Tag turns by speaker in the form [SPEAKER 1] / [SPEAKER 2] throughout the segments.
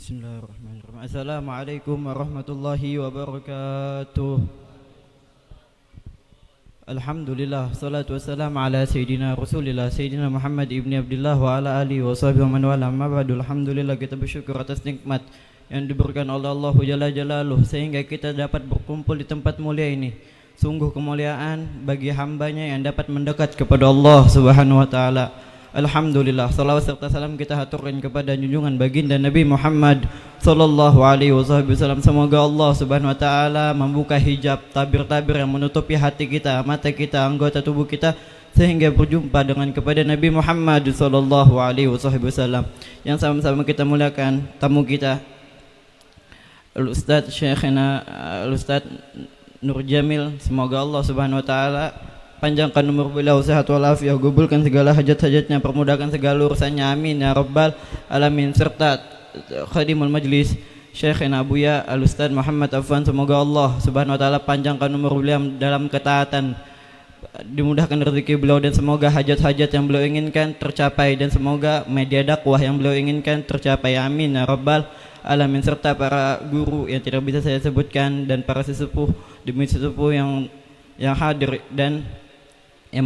[SPEAKER 1] Bismillahirrahmanirrahim. Assalamualaikum warahmatullahi wabarakatuh. Alhamdulillah, salatu wassalamu ala Sayyidina Rasulillah Sayyidina Muhammad ibni Abdullah wa ala alihi wa sahbihi wa man wala. Amma ba'du. Alhamdulillah, kita bersyukur atas nikmat yang diberikan oleh Allah Jalla Jalaluh sehingga kita dapat berkumpul di tempat mulia ini. Sungguh kemuliaan bagi hambanya yang dapat mendekat kepada Allah Subhanahu wa ta'ala. Alhamdulillah, salawat serta salam kita haturkan kepada junjungan baginda Nabi Muhammad sallallahu alaihi wasallam. Semoga Allah Subhanahu wa taala membuka hijab tabir-tabir yang menutupi hati kita, mata kita, anggota tubuh kita sehingga berjumpa dengan kepada Nabi Muhammad sallallahu alaihi wasallam. Yang sama-sama kita muliakan tamu kita Al-Ustaz Syekhina Al-Ustaz Nur Jamil. Semoga Allah Subhanahu wa taala panjangkan umur beliau, sehat walafiat, gabulkan segala hajat-hajatnya, permudahkan segala urusannya, amin ya rabbal alamin. Serta khadimul majlis Syekhina Abuya Al-Ustaz Muhammad Afwan, semoga Allah Subhanahu wa taala panjangkan umur beliau dalam ketaatan, dimudahkan rezeki beliau, dan semoga hajat-hajat yang beliau inginkan tercapai, dan semoga media dakwah yang beliau inginkan tercapai, amin ya rabbal alamin. Serta para guru yang tidak bisa saya sebutkan dan para sesepuh demi sesepuh yang hadir dan yang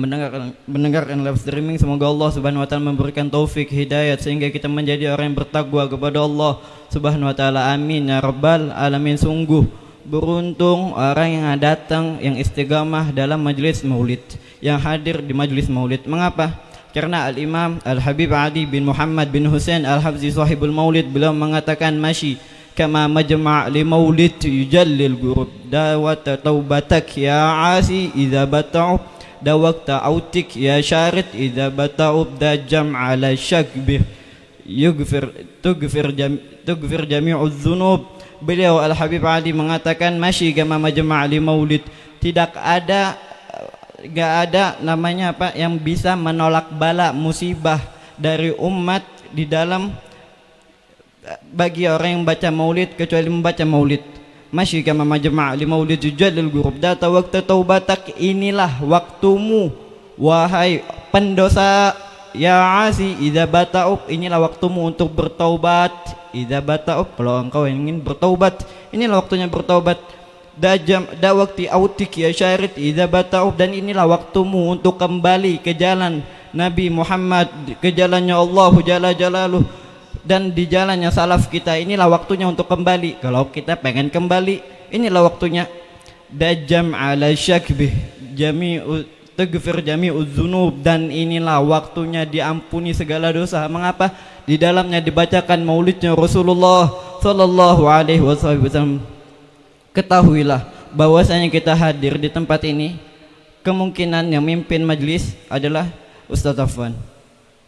[SPEAKER 1] mendengarkan live streaming, semoga Allah Subhanahu wa taala memberikan taufik hidayat sehingga kita menjadi orang yang bertakwa kepada Allah Subhanahu wa taala, amin ya rabbal alamin. Sungguh beruntung orang yang datang, yang istiqamah dalam majlis maulid, yang hadir di majlis maulid. Mengapa? Karena Al-Imam Al-Habib Ali bin Muhammad bin Husain Al-Habzi sahibul maulid, beliau mengatakan masyi kama majma' li maulid yujallil gurub, dawat taubatak ya asi idza bata'u, dawakta autik ya syarid idza bata'u, da jam'a la syakbih tughfir jami'uz dzunub. Beliau Al-Habib Ali mengatakan masyi kama majma' li maulid, gak ada namanya apa yang bisa menolak bala musibah dari umat di dalam bagi orang yang baca maulid kecuali membaca maulid. Masyi kama majma' li maulid jujallil gurub, data waktu taubatak, inilah waktumu wahai pendosa, ya asi idza bata'ub, inilah waktumu untuk bertaubat. Idza bata'ub, kalau engkau ingin bertaubat, inilah waktunya bertaubat. Da wakti autik ya syarid idza bata'ub, dan inilah waktumu untuk kembali ke jalan Nabi Muhammad, ke jalannya Allah Jalla Jalaluh, dan di jalannya salaf kita. Inilah waktunya untuk kembali. Kalau kita pengen kembali, inilah waktunya. Dajam ala syakbih jami'u taghfir jami'uz dzunub, dan inilah waktunya diampuni segala dosa. Mengapa? Di dalamnya dibacakan maulidnya Rasulullah sallallahu alaihi wasallam. Ketahuilah bahwasanya kita hadir di tempat ini, kemungkinan yang mimpin majlis adalah Ustaz Afwan.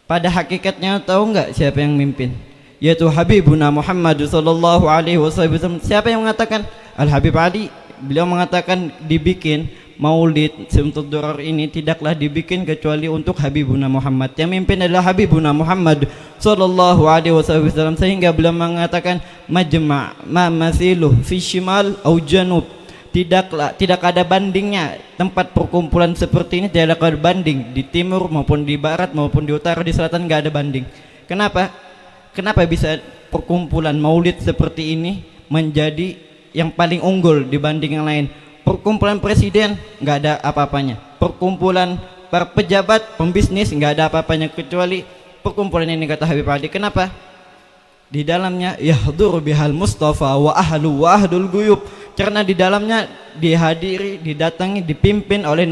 [SPEAKER 1] Pada hakikatnya tahu enggak siapa yang mimpin? Yaitu Habibuna Muhammad sallallahu alaihi wasallam. Siapa yang mengatakan? Al-Habib Ali. Beliau mengatakan dibikin maulid untuk durar ini tidaklah dibikin kecuali untuk Habibuna Muhammad. Yang mimpin adalah Habibuna Muhammad sallallahu alaihi wasallam, sehingga beliau mengatakan majma' ma masiluh fi shimal au janub. Tidak ada bandingnya tempat perkumpulan seperti ini, tidak ada banding di timur maupun di barat maupun di utara, di selatan, nggak ada banding. Kenapa bisa perkumpulan maulid seperti ini menjadi yang paling unggul dibanding yang lain? Perkumpulan presiden nggak ada apa-apanya, perkumpulan para pejabat pembisnis nggak ada apa-apanya, kecuali perkumpulan ini, kata Habib Ali. Kenapa? Di dalamnya yahdur bihal Mustafa wa ahlul guyub, karena di dalamnya dihadiri, didatangi, dipimpin oleh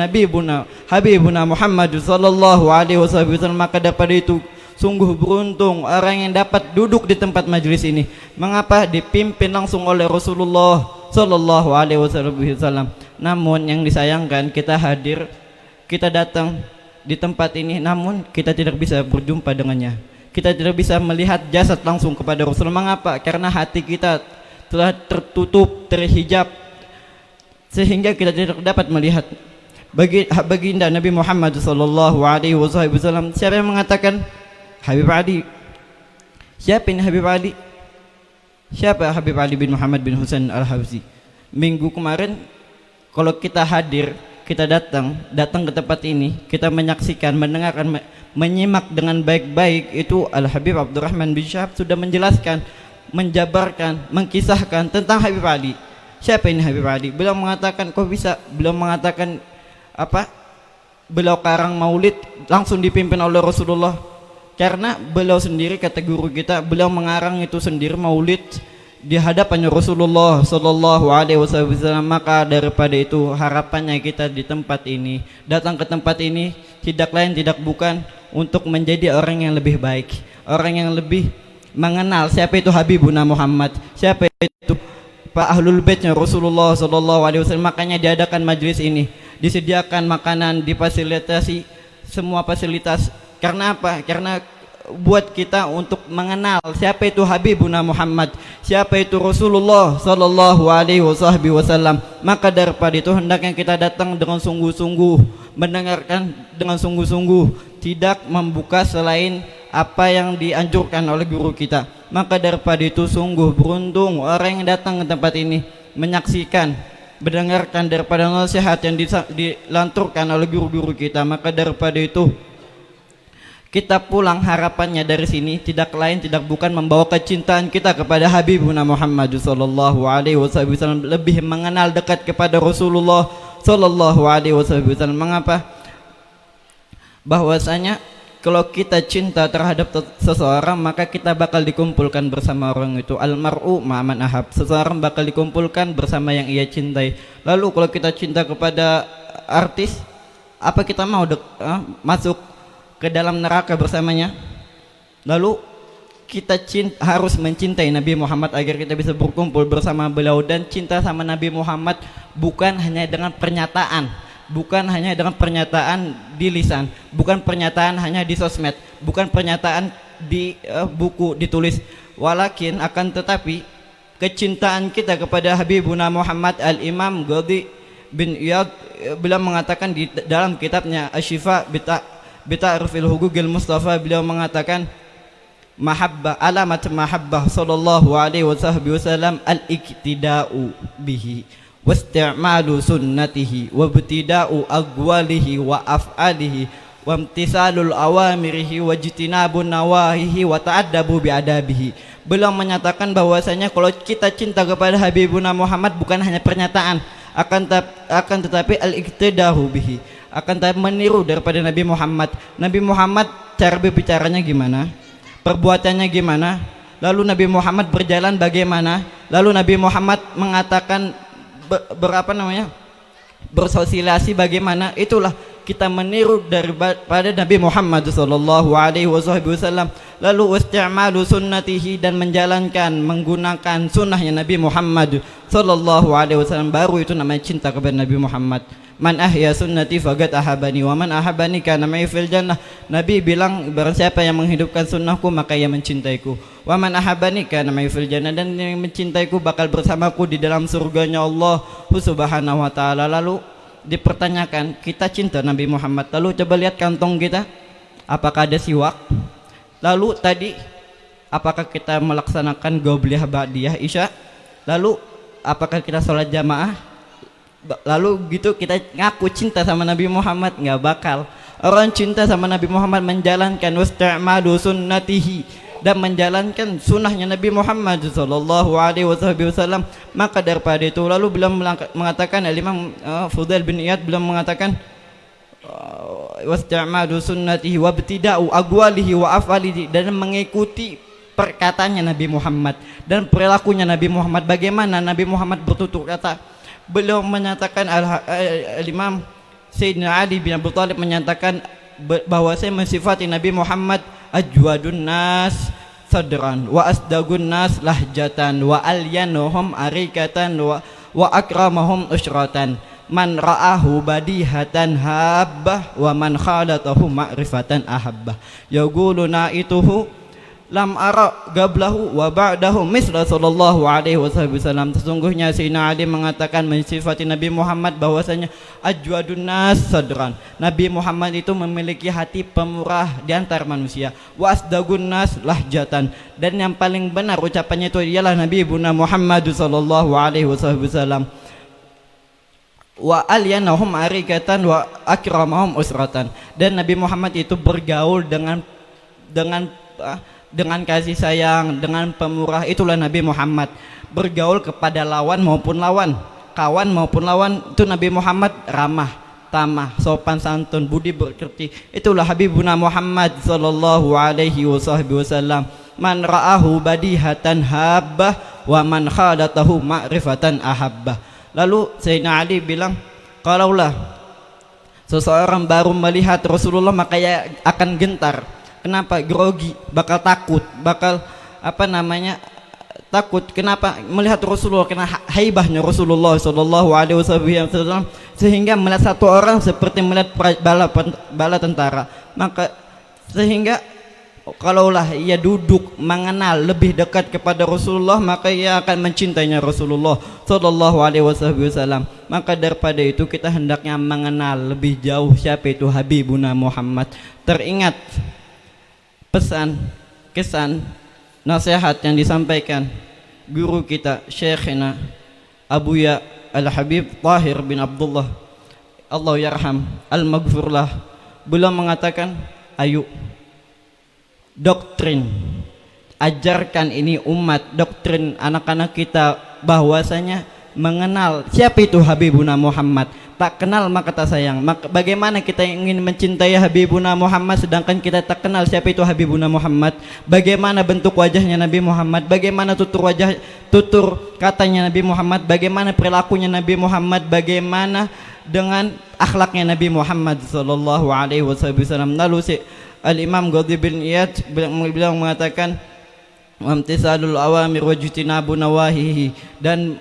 [SPEAKER 1] Habibuna Muhammad sallallahu alaihi wasallam. Maka daripada itu sungguh beruntung orang yang dapat duduk di tempat majlis ini. Mengapa? Dipimpin langsung oleh Rasulullah sallallahu alaihi wasallam. Namun yang disayangkan, kita hadir, kita datang di tempat ini, namun kita tidak bisa berjumpa dengannya. Kita tidak bisa melihat jasad langsung kepada Rasul. Mengapa? Karena hati kita telah tertutup, terhijab, sehingga kita tidak dapat melihat baginda Nabi Muhammad sallallahu alaihi wasallam. Siapa yang mengatakan? Habib Ali. Siapa ini Habib Ali? Siapa Habib Ali bin Muhammad bin Husain Al-Habzi? Minggu kemarin kalau kita hadir, kita datang ke tempat ini, kita menyaksikan, mendengarkan, menyimak dengan baik-baik, itu Al-Habib Abdurrahman bin Syahab sudah menjelaskan menjabarkan, mengkisahkan tentang Habib Ali. Siapa ini Habib Ali? Beliau mengatakan, kok bisa? Beliau mengatakan apa? Beliau karang maulid langsung dipimpin oleh Rasulullah. Karena beliau sendiri, kata guru kita, beliau mengarang itu sendiri maulid di hadapannya Rasulullah sallallahu alaihi wasallam. Maka daripada itu harapannya kita di tempat ini, datang ke tempat ini tidak lain tidak bukan untuk menjadi orang yang lebih baik, orang yang lebih mengenal siapa itu Habibuna Muhammad, siapa itu Pak Ahlul Baitnya Rasulullah sallallahu alaihi wasallam. Makanya diadakan majelis ini, disediakan makanan, difasilitasi semua fasilitas. Karena apa? Karena buat kita untuk mengenal siapa itu Habibuna Muhammad, siapa itu Rasulullah sallallahu alaihi wasallam. Maka daripada itu hendaknya kita datang dengan sungguh-sungguh, mendengarkan dengan sungguh-sungguh, tidak membuka selain apa yang dianjurkan oleh guru kita. Maka daripada itu sungguh beruntung orang yang datang ke tempat ini, menyaksikan, mendengarkan daripada nasihat yang dilanturkan oleh guru-guru kita. Maka daripada itu kita pulang harapannya dari sini tidak lain tidak bukan membawa kecintaan kita kepada Habibuna Muhammad sallallahu alaihi wasallam, lebih mengenal dekat kepada Rasulullah sallallahu alaihi wasallam. Mengapa? Bahwasanya kalau kita cinta terhadap seseorang, maka kita bakal dikumpulkan bersama orang itu. Almar'u ma'aman ahab, seseorang bakal dikumpulkan bersama yang ia cintai. Lalu kalau kita cinta kepada artis, apa kita mau masuk ke dalam neraka bersamanya? Lalu kita harus mencintai Nabi Muhammad agar kita bisa berkumpul bersama beliau. Dan cinta sama Nabi Muhammad bukan hanya dengan pernyataan, bukan hanya dengan pernyataan di lisan, bukan pernyataan hanya di sosmed, bukan pernyataan di buku ditulis, walakin akan tetapi kecintaan kita kepada Habibuna Muhammad. Al-Imam Qadhi bin Iyad beliau mengatakan di dalam kitabnya Asy-Syifa Bita'rifil Huquqil Mustafa, beliau mengatakan mahabbah, alamat mahabbah sallallahu alaihi wasallam al-iktida'u bihi wasti'malu sunnatihi wabtida'u aqwalihi wa af'alihi wa imtisalul awamirihi wa ijtinabun nawahihi wa ta'addabu bi'adabihi. Beliau menyatakan bahwasanya kalau kita cinta kepada Habibuna Muhammad bukan hanya pernyataan, akan tetapi al-iktida'u bihi, akan tetapi meniru daripada Nabi Muhammad. Nabi Muhammad cara berbicaranya gimana, perbuatannya gimana, lalu Nabi Muhammad berjalan bagaimana, lalu Nabi Muhammad mengatakan bersosialisasi bagaimana, itulah kita meniru daripada Nabi Muhammad sallallahu alaihi wasallam. Lalu isti'malu sunnatihi, dan menjalankan, menggunakan sunnahnya Nabi Muhammad sallallahu alaihi wasallam, baru itu namanya cinta kepada Nabi Muhammad. Man ahya sunnati faqad ahabani wa man ahabani kana ma'i fil jannah. Nabi bilang barang siapa yang menghidupkan sunnahku maka ia mencintaiku. Wa man ahabani kana ma'i fil jannah, dan yang mencintaiku bakal bersamaku di dalam surganya Allah Subhanahu wa taala. Lalu dipertanyakan, kita cinta Nabi Muhammad, lalu coba lihat kantong kita, apakah ada siwak? Lalu tadi apakah kita melaksanakan qobliyah ba'diyah isya? Lalu apakah kita sholat jamaah? Lalu gitu kita ngaku cinta sama Nabi Muhammad? Nggak bakal. Orang cinta sama Nabi Muhammad menjalankan wasta'malu sunnatihi, dan menjalankan sunnahnya Nabi Muhammad sallallahu alaihi wasallam. Maka daripada itu lalu beliau mengatakan, Al-Imam Fudail bin Iyad beliau mengatakan wasta'malu sunnatihi wabtida'u aqwalihi wa af'alihi, dan mengikuti perkataannya Nabi Muhammad dan perilakunya Nabi Muhammad. Bagaimana Nabi Muhammad bertutur kata? Beliau menyatakan, Al-Imam Sayyidina Ali bin Abi Thalib menyatakan bahwa saya mensifati Nabi Muhammad ajwadun nas sadran wa asdagun nas lahjatan wa alyanuhum arikatan wa akramahum usratan. Man ra'ahu badihatan habbah wa man khalatahu ma'rifatan ahabbah. Yaquluna ituhu lam ara gablahu wa ba'dahu misla sallallahu alaihi wasallam. Sesungguhnya Sayyidina Ali mengatakan mensifati Nabi Muhammad bahwasanya ajwadun nas sadran, Nabi Muhammad itu memiliki hati pemurah di antara manusia. Wa asdagun nas lahjatan, dan yang paling benar ucapannya itu ialah Nabi Ibuna Muhammad sallallahu alaihi wasallam. Wa alyanahum arikatan wa akramahum usratan, dan Nabi Muhammad itu bergaul dengan dengan kasih sayang, dengan pemurah. Itulah Nabi Muhammad. Bergaul kepada lawan maupun lawan, kawan maupun lawan, itu Nabi Muhammad ramah, tamah, sopan santun, budi pekerti. Itulah Habibuna Muhammad sallallahu alaihi wasallam. Man ra'ahu badihatan habbah wa man khadatahu ma'rifatan ahabbah. Lalu Sayyidina Ali bilang, kalaulah seseorang baru melihat Rasulullah maka ia akan gentar. Kenapa? Grogi, bakal takut, bakal takut. Kenapa? Melihat Rasulullah, karena haibahnya Rasulullah sallallahu alaihi wasallam, sehingga melihat satu orang seperti melihat bala tentara. Maka sehingga kalaulah ia duduk mengenal lebih dekat kepada Rasulullah, maka ia akan mencintainya Rasulullah sallallahu alaihi wasallam. Maka daripada itu kita hendaknya mengenal lebih jauh siapa itu Habibuna Muhammad. Teringat pesan, kesan, nasihat yang disampaikan guru kita Syekhina Abuya Al-Habib Tahir bin Abdullah, Allah yarham, al-maghfurlah. Beliau mengatakan, ayo doktrin, ajarkan ini umat, doktrin anak-anak kita bahwasanya mengenal siapa itu Habibuna Muhammad. Tak kenal maka tak sayang. Maka bagaimana kita ingin mencintai Habibuna Muhammad sedangkan kita tak kenal siapa itu Habibuna Muhammad? Bagaimana bentuk wajahnya Nabi Muhammad? Bagaimana tutur katanya Nabi Muhammad? Bagaimana perilakunya Nabi Muhammad? Bagaimana dengan akhlaknya Nabi Muhammad sallallahu alaihi wasallam? Lalu si Al-Imam Qadhi bin Iyad beliau mengatakan, wamtisalul awamir wajtinabu nawahihi, dan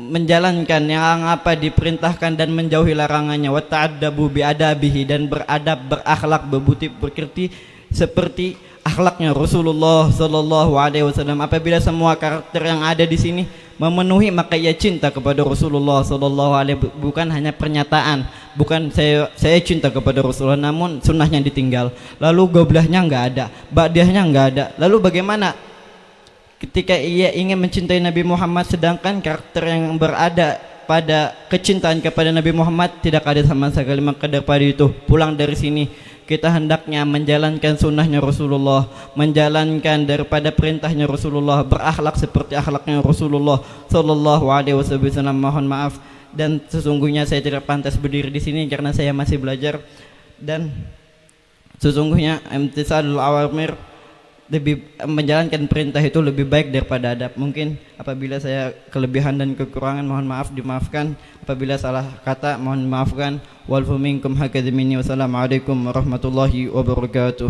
[SPEAKER 1] menjalankan yang apa diperintahkan dan menjauhi larangannya, wa ta'addabu bi adabihi, dan beradab, berakhlak, berbudi pekerti seperti akhlaknya Rasulullah sallallahu alaihi wasallam. Apabila semua karakter yang ada di sini memenuhi, maka ia cinta kepada Rasulullah sallallahu alaihi wasallam. Bukan hanya pernyataan, bukan saya cinta kepada Rasulullah namun sunnahnya ditinggal, lalu goblahnya enggak ada, ba'diyahnya enggak ada. Lalu bagaimana ketika ia ingin mencintai Nabi Muhammad sedangkan karakter yang berada pada kecintaan kepada Nabi Muhammad tidak ada sama sekali? Maka daripada itu, pulang dari sini kita hendaknya menjalankan sunnahnya Rasulullah, menjalankan daripada perintahnya Rasulullah, berakhlak seperti akhlaknya Rasulullah sallallahu alaihi wasallam. Mohon maaf, dan sesungguhnya saya tidak pantas berdiri di sini karena saya masih belajar, dan sesungguhnya imtisalul awamir, lebih menjalankan perintah itu lebih baik daripada adab. Mungkin apabila saya kelebihan dan kekurangan mohon maaf, dimaafkan. Apabila salah kata mohon maafkan. Wal minkum hakadha minni. Wassalamualaikum warahmatullahi wabarakatuh.